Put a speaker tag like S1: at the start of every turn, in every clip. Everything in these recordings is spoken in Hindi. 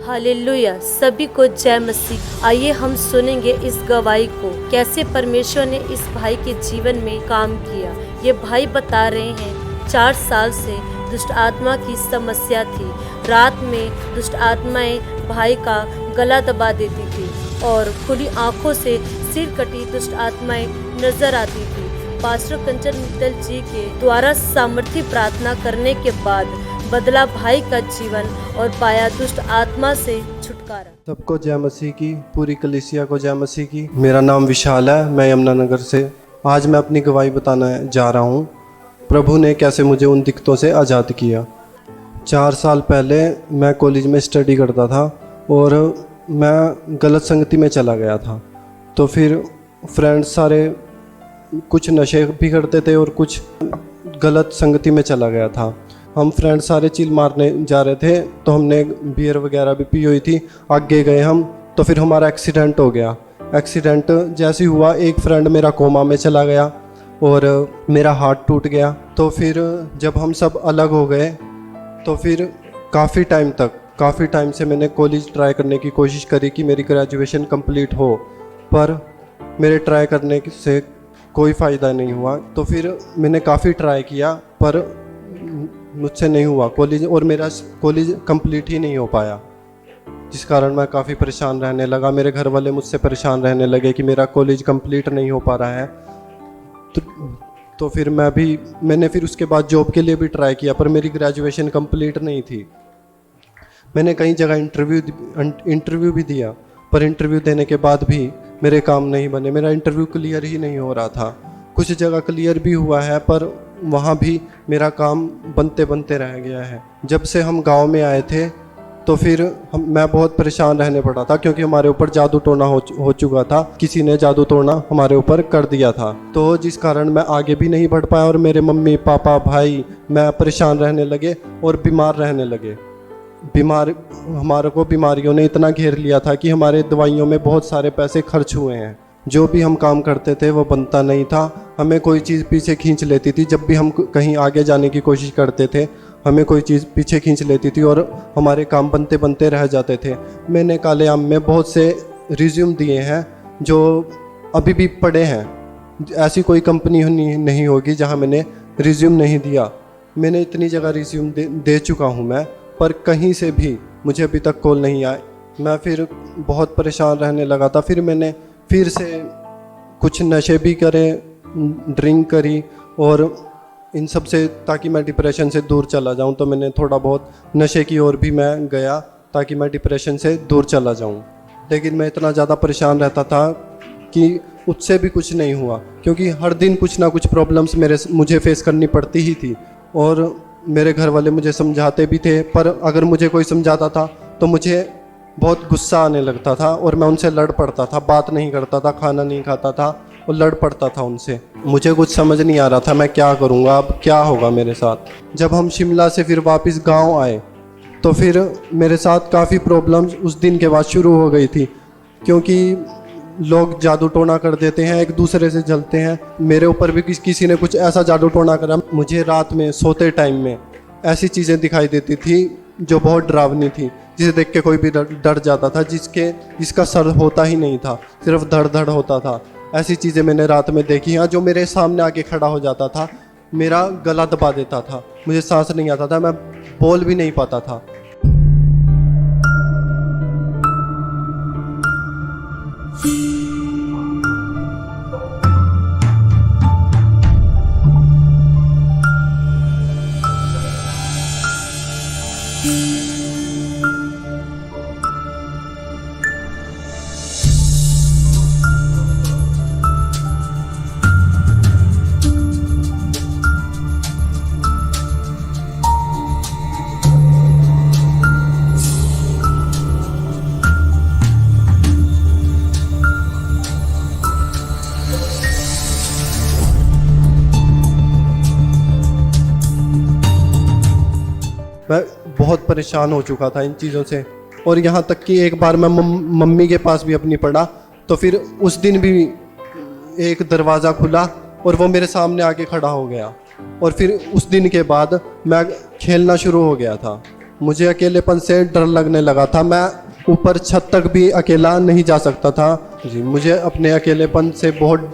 S1: हालेलुया, सभी को जय मसीह। आइए हम सुनेंगे इस गवाही को, कैसे परमेश्वर ने इस भाई के जीवन में काम किया। ये भाई बता रहे हैं 4 साल से दुष्ट आत्मा की समस्या थी। रात में दुष्ट आत्माएं भाई का गला दबा देती थी और खुली आंखों से सिर कटी दुष्ट आत्माएं नजर आती थी। पास्टर कंचन मित्तल जी के द्वारा सामर्थ्य प्रार्थना करने के बाद बदला भाई का जीवन और पाया दुष्ट आत्मा से छुटकारा।
S2: सबको जय मसीह की, पूरी कलीसिया को जय मसीह की। मेरा नाम विशाल है, मैं यमुनानगर से। आज मैं अपनी गवाही बताना जा रहा हूँ, प्रभु ने कैसे मुझे उन दिक्कतों से आज़ाद किया। 4 साल पहले मैं कॉलेज में स्टडी करता था और मैं गलत संगति में चला गया था। तो फिर फ्रेंड्स सारे कुछ नशे भी करते थे और कुछ गलत संगति में चला गया था। हम फ्रेंड सारे चिल मारने जा रहे थे, तो हमने बियर वगैरह भी पी हुई थी। आगे गए हम, तो फिर हमारा एक्सीडेंट हो गया। एक्सीडेंट जैसे हुआ, एक फ्रेंड मेरा कोमा में चला गया और मेरा हाथ टूट गया। तो फिर जब हम सब अलग हो गए, तो फिर काफ़ी टाइम से मैंने कॉलेज ट्राई करने की कोशिश करी कि मेरी ग्रेजुएशन कंप्लीट हो, पर मेरे ट्राई करने से कोई फ़ायदा नहीं हुआ। तो फिर मैंने काफ़ी ट्राई किया, पर मुझसे नहीं हुआ कॉलेज, और मेरा कॉलेज कंप्लीट ही नहीं हो पाया, जिस कारण मैं काफ़ी परेशान रहने लगा। मेरे घर वाले मुझसे परेशान रहने लगे कि मेरा कॉलेज कंप्लीट नहीं हो पा रहा है। तो फिर मैंने फिर उसके बाद जॉब के लिए भी ट्राई किया, पर मेरी ग्रेजुएशन कंप्लीट नहीं थी। मैंने कई जगह इंटरव्यू भी दिया, पर इंटरव्यू देने के बाद भी मेरे काम नहीं बने। मेरा इंटरव्यू क्लियर ही नहीं हो रहा था। कुछ जगह क्लियर भी हुआ है, पर वहाँ भी मेरा काम बनते रह गया है। जब से हम गांव में आए थे, तो फिर मैं बहुत परेशान रहने पड़ा था, क्योंकि हमारे ऊपर जादू टोना हो चुका था। किसी ने जादू टोना हमारे ऊपर कर दिया था, तो जिस कारण मैं आगे भी नहीं बढ़ पाया और मेरे मम्मी पापा भाई मैं परेशान रहने लगे और बीमार रहने लगे। हमारे को बीमारियों ने इतना घेर लिया था कि हमारे दवाइयों में बहुत सारे पैसे खर्च हुए हैं। जो भी हम काम करते थे वो बनता नहीं था। हमें कोई चीज़ पीछे खींच लेती थी। जब भी हम कहीं आगे जाने की कोशिश करते थे, हमें कोई चीज़ पीछे खींच लेती थी और हमारे काम बनते रह जाते थे। मैंने काले आम में बहुत से रिज्यूम दिए हैं जो अभी भी पड़े हैं। ऐसी कोई कंपनी नहीं होगी जहां मैंने रिज्यूम नहीं दिया। मैंने इतनी जगह रिज्यूम दे चुका हूं मैं, पर कहीं से भी मुझे अभी तक कॉल नहीं आए। मैं फिर बहुत परेशान रहने लगा था। फिर मैंने फिर से कुछ नशे भी करे, ड्रिंक करी, और इन सब से ताकि मैं डिप्रेशन से दूर चला जाऊं। तो मैंने थोड़ा बहुत नशे की ओर भी मैं गया ताकि मैं डिप्रेशन से दूर चला जाऊं। लेकिन मैं इतना ज़्यादा परेशान रहता था कि उससे भी कुछ नहीं हुआ, क्योंकि हर दिन कुछ ना कुछ प्रॉब्लम्स मुझे फेस करनी पड़ती ही थी। और मेरे घर वाले मुझे समझाते भी थे, पर अगर मुझे कोई समझाता था तो मुझे बहुत गुस्सा आने लगता था और मैं उनसे लड़ पड़ता था। बात नहीं करता था, खाना नहीं खाता था और लड़ पड़ता था उनसे। मुझे कुछ समझ नहीं आ रहा था मैं क्या करूँगा, अब क्या होगा मेरे साथ। जब हम शिमला से फिर वापस गांव आए, तो फिर मेरे साथ काफ़ी प्रॉब्लम्स उस दिन के बाद शुरू हो गई थी, क्योंकि लोग जादू टोना कर देते हैं, एक दूसरे से जलते हैं। मेरे ऊपर भी किसी ने कुछ ऐसा जादू टोना करा। मुझे रात में सोते टाइम में ऐसी चीज़ें दिखाई देती थी जो बहुत डरावनी थी, जिसे देख के कोई भी डर जाता था, जिसका सर होता ही नहीं था, सिर्फ धड़ होता था। ऐसी चीज़ें मैंने रात में देखी हैं। जो मेरे सामने आके खड़ा हो जाता था, मेरा गला दबा देता था, मुझे सांस नहीं आता था, मैं बोल भी नहीं पाता था। मैं बहुत परेशान हो चुका था इन चीज़ों से, और यहाँ तक कि एक बार मैं मम्मी के पास भी अपनी पड़ा, तो फिर उस दिन भी एक दरवाज़ा खुला और वो मेरे सामने आके खड़ा हो गया। और फिर उस दिन के बाद मैं खेलना शुरू हो गया था। मुझे अकेलेपन से डर लगने लगा था। मैं ऊपर छत तक भी अकेला नहीं जा सकता था जी। मुझे अपने अकेलेपन से बहुत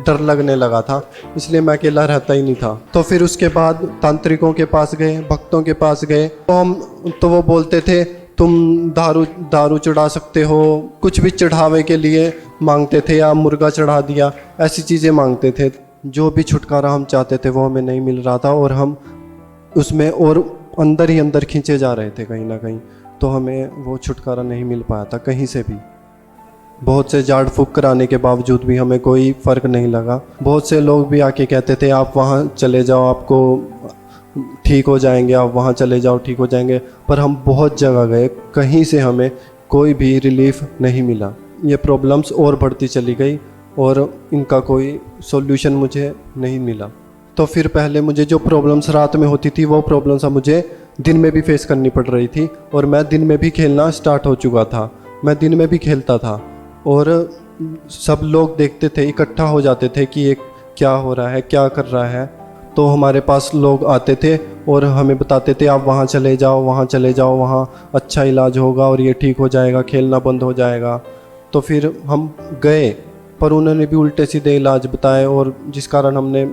S2: डर लगने लगा था, इसलिए मैं अकेला रहता ही नहीं था। तो फिर उसके बाद तांत्रिकों के पास गए, भक्तों के पास गए, तो वो बोलते थे तुम दारू चढ़ा सकते हो, कुछ भी चढ़ावे के लिए मांगते थे, या मुर्गा चढ़ा दिया, ऐसी चीज़ें मांगते थे। जो भी छुटकारा हम चाहते थे वो हमें नहीं मिल रहा था, और हम उसमें और अंदर ही अंदर खींचे जा रहे थे कहीं ना कहीं। तो हमें वो छुटकारा नहीं मिल पाया था कहीं से भी। बहुत से झाड़ फूक कराने के बावजूद भी हमें कोई फ़र्क नहीं लगा। बहुत से लोग भी आके कहते थे आप वहाँ चले जाओ, आपको ठीक हो जाएंगे, आप वहाँ चले जाओ ठीक हो जाएंगे। पर हम बहुत जगह गए, कहीं से हमें कोई भी रिलीफ नहीं मिला। ये प्रॉब्लम्स और बढ़ती चली गई और इनका कोई सॉल्यूशन मुझे नहीं मिला। तो फिर पहले मुझे जो प्रॉब्लम्स रात में होती थी वो प्रॉब्लम्स अब मुझे दिन में भी फेस करनी पड़ रही थी। और मैं दिन में भी खेलना स्टार्ट हो चुका था, मैं दिन में भी खेलता था, और सब लोग देखते थे, इकट्ठा हो जाते थे कि ये क्या हो रहा है, क्या कर रहा है। तो हमारे पास लोग आते थे और हमें बताते थे आप वहाँ चले जाओ, वहाँ चले जाओ, वहाँ अच्छा इलाज होगा और ये ठीक हो जाएगा, खेलना बंद हो जाएगा। तो फिर हम गए, पर उन्होंने भी उल्टे सीधे इलाज बताए, और जिस कारण हमने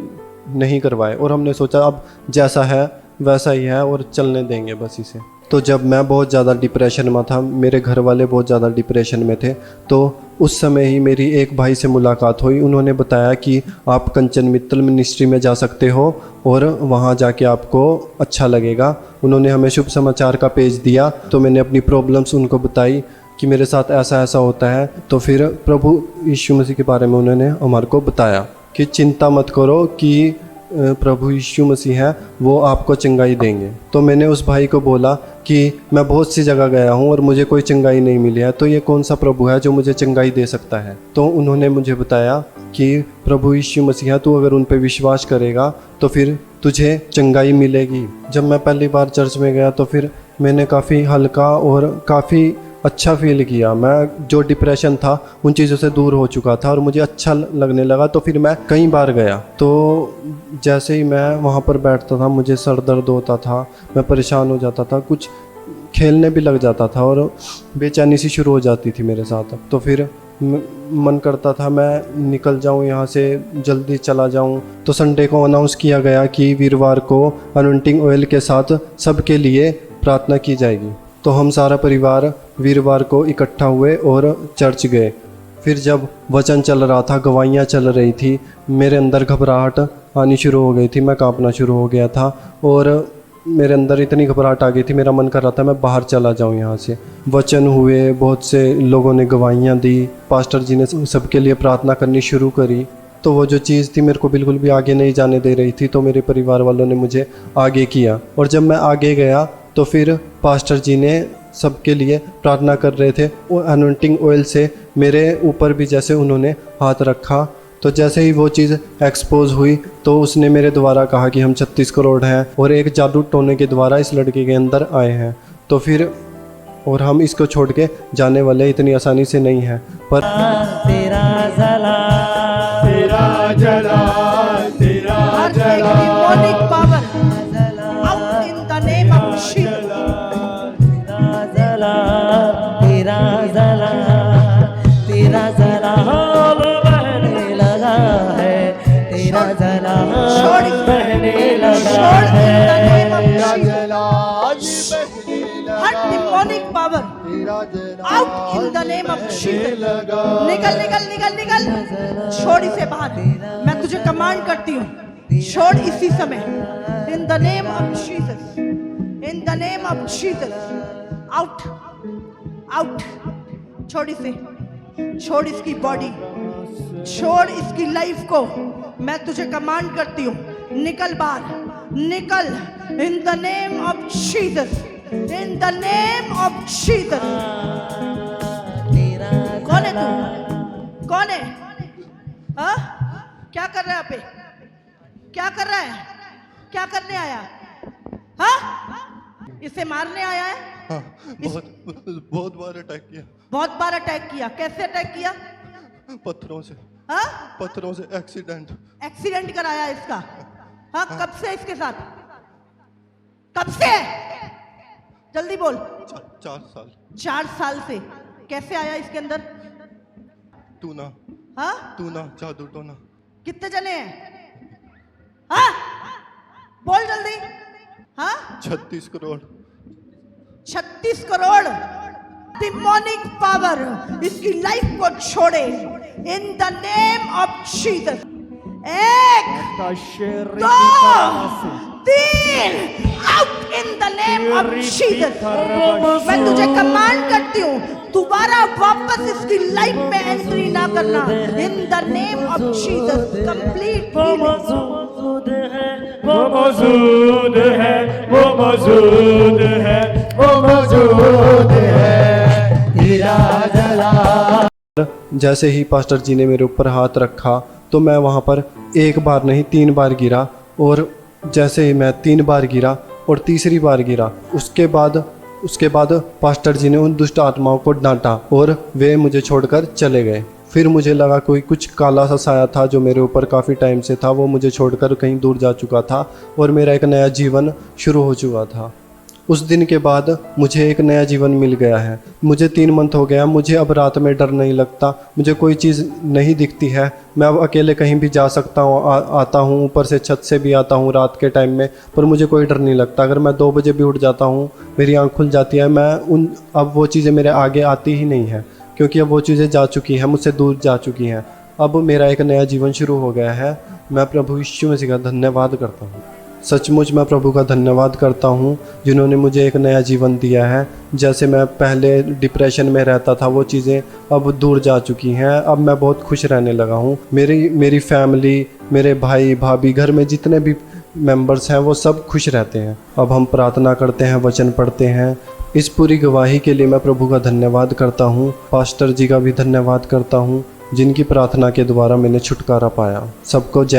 S2: नहीं करवाए। और हमने सोचा अब जैसा है वैसा ही है और चलने देंगे बस इसे। तो जब मैं बहुत ज़्यादा डिप्रेशन में था, मेरे घर वाले बहुत ज़्यादा डिप्रेशन में थे, तो उस समय ही मेरी एक भाई से मुलाकात हुई। उन्होंने बताया कि आप कंचन मित्तल मिनिस्ट्री में जा सकते हो और वहाँ जाके आपको अच्छा लगेगा। उन्होंने हमें शुभ समाचार का पेज दिया, तो मैंने अपनी प्रॉब्लम्स उनको बताई कि मेरे साथ ऐसा ऐसा होता है। तो फिर प्रभु यीशु मसीह के बारे में उन्होंने हमारे को बताया कि चिंता मत करो कि प्रभु यीशु मसीह है, वो आपको चंगाई देंगे। तो मैंने उस भाई को बोला कि मैं बहुत सी जगह गया हूँ और मुझे कोई चंगाई नहीं मिली है, तो ये कौन सा प्रभु है जो मुझे चंगाई दे सकता है। तो उन्होंने मुझे बताया कि प्रभु यीशु मसीह है, तू अगर उन पर विश्वास करेगा तो फिर तुझे चंगाई मिलेगी। जब मैं पहली बार चर्च में गया तो फिर मैंने काफ़ी हल्का और काफ़ी अच्छा फील किया। मैं जो डिप्रेशन था उन चीज़ों से दूर हो चुका था और मुझे अच्छा लगने लगा। तो फिर मैं कई बार गया, तो जैसे ही मैं वहाँ पर बैठता था मुझे सर दर्द होता था, मैं परेशान हो जाता था, कुछ खेलने भी लग जाता था और बेचैनी सी शुरू हो जाती थी मेरे साथ। तो फिर मन करता था मैं निकल जाऊं यहाँ से, जल्दी चला जाऊं। तो संडे को अनाउंस किया गया कि वीरवार को अनॉइंटिंग ऑयल के साथ सबके लिए प्रार्थना की जाएगी। तो हम सारा परिवार वीरवार को इकट्ठा हुए और चर्च गए। फिर जब वचन चल रहा था, गवाहियाँ चल रही थी, मेरे अंदर घबराहट आनी शुरू हो गई थी, मैं कांपना शुरू हो गया था और मेरे अंदर इतनी घबराहट आ गई थी, मेरा मन कर रहा था मैं बाहर चला जाऊं यहाँ से। वचन हुए, बहुत से लोगों ने गवाहियाँ दी, पास्टर जी ने सबके लिए प्रार्थना करनी शुरू करी। तो वो जो चीज़ थी मेरे को बिल्कुल भी आगे नहीं जाने दे रही थी, तो मेरे परिवार वालों ने मुझे आगे किया। और जब मैं आगे गया तो फिर पास्टर जी ने सबके लिए प्रार्थना कर रहे थे, वो अनॉइंटिंग ऑयल से मेरे ऊपर भी जैसे उन्होंने हाथ रखा। तो जैसे ही वो चीज़ एक्सपोज हुई तो उसने मेरे द्वारा कहा कि हम 36 करोड़ हैं और एक जादू टोने के द्वारा इस लड़के के अंदर आए हैं। तो फिर और हम इसको छोड़ के जाने वाले इतनी आसानी से नहीं हैं। पर
S3: तेरा जला तेरा जला तेरा जला
S4: demonic power out in the name of Jesus.
S3: तेरा जला तेरा जला बहने लगा है, तेरा जला बहने लगा है।
S4: हर demonic power out in the name of Jesus. निकल निकल निकल निकल, छोड़ इसे बाहर। मैं तुझे कमांड करती हूँ, छोड़ इसी समय। In the name of Jesus, in the name of Jesus, out, out। छोड़ इसे, छोड़ इसकी बॉडी, छोड़ इसकी लाइफ को। मैं तुझे कमांड करती हूँ, निकल बाहर, निकल। In the name of Jesus, in the name of Jesus। कौन है तू? कौन है? हाँ? क्या कर रहा है यहाँ पे? क्या कर रहा है? क्या करने आया? हाँ? इसे मारने आया है?
S2: हाँ, बहुत बार अटैक किया।
S4: बहुत बार अटैक किया। कैसे अटैक किया?
S2: पत्थरों से।
S4: हाँ?
S2: पत्थरों से एक्सीडेंट।
S4: एक्सीडेंट कराया इसका। हाँ, कब से इसके साथ? कब से? जल्दी बोल।
S2: 4 साल।
S4: 4 साल से कैसे आया इसके अंदर?
S2: टूना
S4: हाँ,
S2: जादू टोना।
S4: कितने जने हैं? हाँ, बोल जल्दी। हाँ,
S2: 36 करोड़।
S4: 36 करोड़ डिमोनिक पावर इसकी लाइफ को छोड़े in the name of Jesus. 1 2 3 out in the name of Jesus. मैं तुझे कमांड करती हूँ दोबारा वापस इसकी लाइफ में एंट्री ना करना in the name of Jesus. Complete
S3: वो मौजूद है, वो मौजूद है, वो मौजूद है, वो मौजूद है, तेरा जला।
S2: जैसे ही पास्टर जी ने मेरे ऊपर हाथ रखा तो मैं वहाँ पर 1 बार नहीं 3 बार गिरा, और जैसे ही मैं 3 बार गिरा और तीसरी बार गिरा, उसके बाद पास्टर जी ने उन दुष्ट आत्माओं को डांटा और वे मुझे छोड़कर चले गए। फिर मुझे लगा कोई कुछ काला सा साया था जो मेरे ऊपर काफ़ी टाइम से था, वो मुझे छोड़कर कहीं दूर जा चुका था और मेरा एक नया जीवन शुरू हो चुका था। उस दिन के बाद मुझे एक नया जीवन मिल गया है। मुझे 3 मंथ हो गया। मुझे अब रात में डर नहीं लगता, मुझे कोई चीज़ नहीं दिखती है। मैं अब अकेले कहीं भी जा सकता हूँ, आता हूँ, ऊपर से छत से भी आता हूँ रात के टाइम में, पर मुझे कोई डर नहीं लगता। अगर मैं 2 बजे भी उठ जाता हूँ, मेरी आँख खुल जाती है, अब वो चीज़ें मेरे आगे आती ही नहीं है, क्योंकि अब वो चीज़ें जा चुकी हैं, मुझसे दूर जा चुकी हैं। अब मेरा एक नया जीवन शुरू हो गया है। मैं प्रभु यीशु मसीह का धन्यवाद करता हूँ। सचमुच मैं प्रभु का धन्यवाद करता हूँ जिन्होंने मुझे एक नया जीवन दिया है। जैसे मैं पहले डिप्रेशन में रहता था, वो चीज़ें अब दूर जा चुकी हैं। अब मैं बहुत खुश रहने लगा हूँ। मेरी फैमिली, मेरे भाई भाभी, घर में जितने भी मेंबर्स हैं वो सब खुश रहते हैं। अब हम प्रार्थना करते हैं, वचन पढ़ते हैं। इस पूरी गवाही के लिए मैं प्रभु का धन्यवाद करता हूँ। पास्टर जी का भी धन्यवाद करता हूँ जिनकी प्रार्थना के द्वारा मैंने छुटकारा पाया। सबको जय